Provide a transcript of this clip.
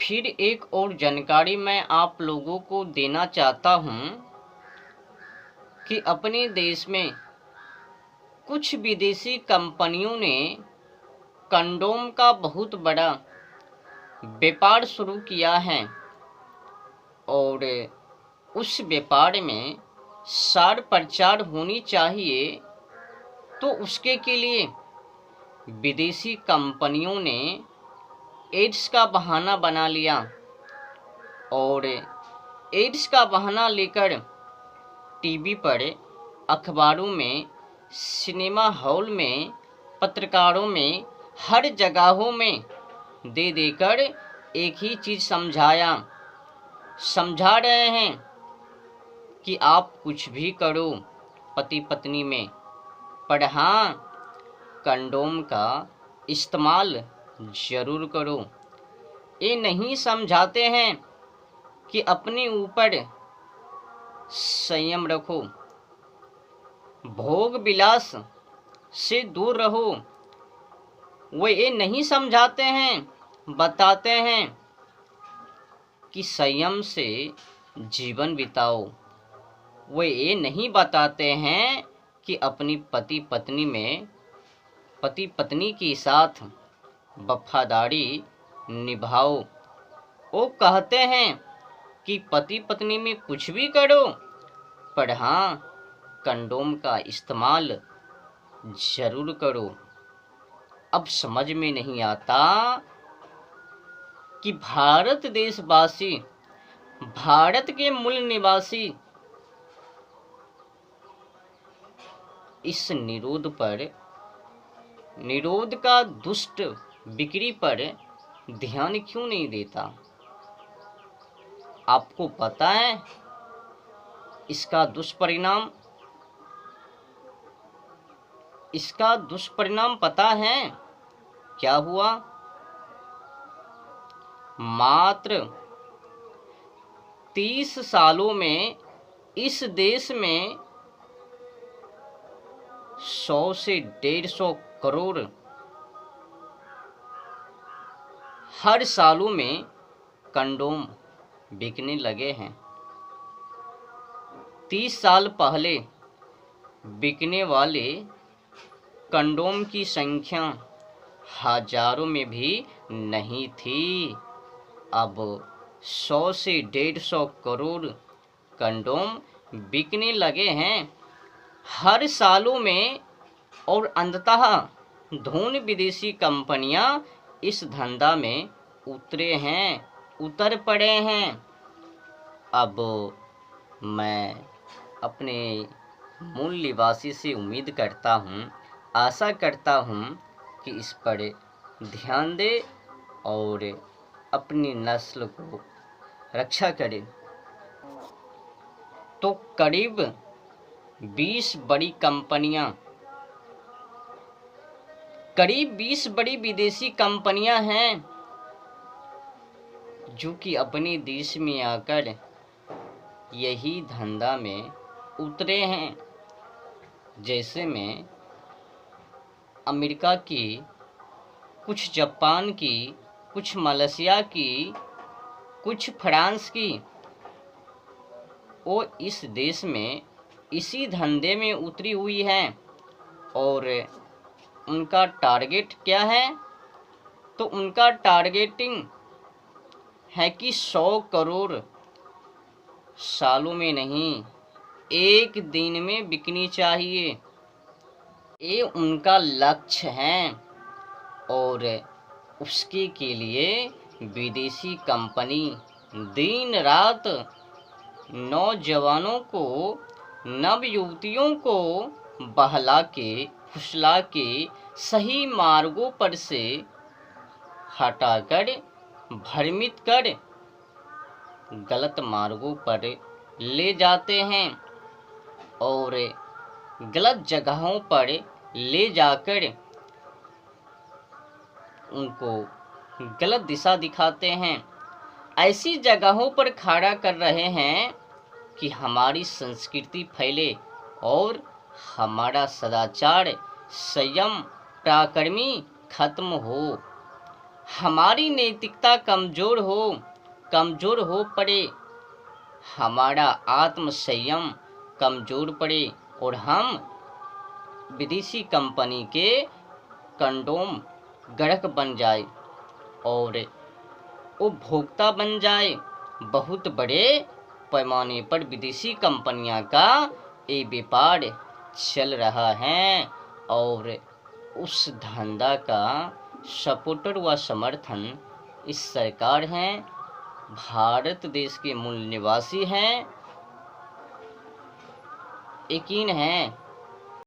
फिर एक और जानकारी मैं आप लोगों को देना चाहता हूं कि अपने देश में कुछ विदेशी कंपनियों ने कंडोम का बहुत बड़ा व्यापार शुरू किया है और उस व्यापार में सार प्रचार होनी चाहिए। तो उसके के लिए विदेशी कंपनियों ने एड्स का बहाना बना लिया और एड्स का बहाना लेकर टीवी पर, अखबारों में, सिनेमा हॉल में, पत्रकारों में, हर जगहों में दे देकर एक ही चीज़ समझा रहे हैं कि आप कुछ भी करो पति पत्नी में, पर हाँ, कंडोम का इस्तेमाल ज़रूर करो। ये नहीं समझाते हैं कि अपने ऊपर संयम रखो, भोग विलास से दूर रहो। वो ये नहीं समझाते हैं, बताते हैं कि संयम से जीवन बिताओ। वो ये नहीं बताते हैं कि अपनी पति पत्नी के साथ वफादारी निभाओ। वो कहते हैं कि पति पत्नी में कुछ भी करो, पर हाँ, कंडोम का इस्तेमाल ज़रूर करो। अब समझ में नहीं आता कि भारत देशवासी, भारत के मूल निवासी इस निरोध का दुष्ट बिक्री पर ध्यान क्यों नहीं देता। आपको पता है इसका दुष्परिणाम पता है क्या हुआ? मात्र 30 सालों में इस देश में 100 से 150 करोड़ हर सालों में कंडोम बिकने लगे हैं। 30 साल पहले बिकने वाले कंडोम की संख्या हजारों में भी नहीं थी। अब 100 से 150 करोड़ कंडोम बिकने लगे हैं हर सालों में और अंततः धून विदेशी कंपनियां इस धंधा में उतर पड़े हैं। अब मैं अपने मूल निवासी से उम्मीद करता हूँ, आशा करता हूँ कि इस पर ध्यान दे और अपनी नस्ल को रक्षा करे। तो करीब 20 बड़ी विदेशी कंपनियां हैं जो कि अपने देश में आकर यही धंधा में उतरे हैं। जैसे में अमेरिका की, कुछ जापान की, कुछ मलेशिया की, कुछ फ्रांस की, वो इस देश में इसी धंधे में उतरी हुई हैं और उनका टारगेट क्या है? तो उनका टारगेटिंग है कि 100 करोड़ सालों में नहीं, एक दिन में बिकनी चाहिए। ये उनका लक्ष्य है और उसके के लिए विदेशी कंपनी दिन रात नौजवानों को, नवयुवतियों को बहला के, फुसला के सही मार्गों पर से हटाकर, भ्रमित कर गलत मार्गों पर ले जाते हैं और गलत जगहों पर ले जाकर उनको गलत दिशा दिखाते हैं। ऐसी जगहों पर खड़ा कर रहे हैं कि हमारी संस्कृति फैले और हमारा सदाचार, संयम, पराक्रमी खत्म हो। हमारी नैतिकता कमजोर हो पड़े, हमारा आत्म संयम कमजोर पड़े और हम विदेशी कंपनी के कंडोम ग्राहक बन जाए और उपभोक्ता बन जाए। बहुत बड़े पैमाने पर विदेशी कंपनियां का ये व्यापार चल रहा है और उस धंधा का सपोर्टर व समर्थन इस सरकार है। भारत देश के मूल निवासी हैं। यकीन है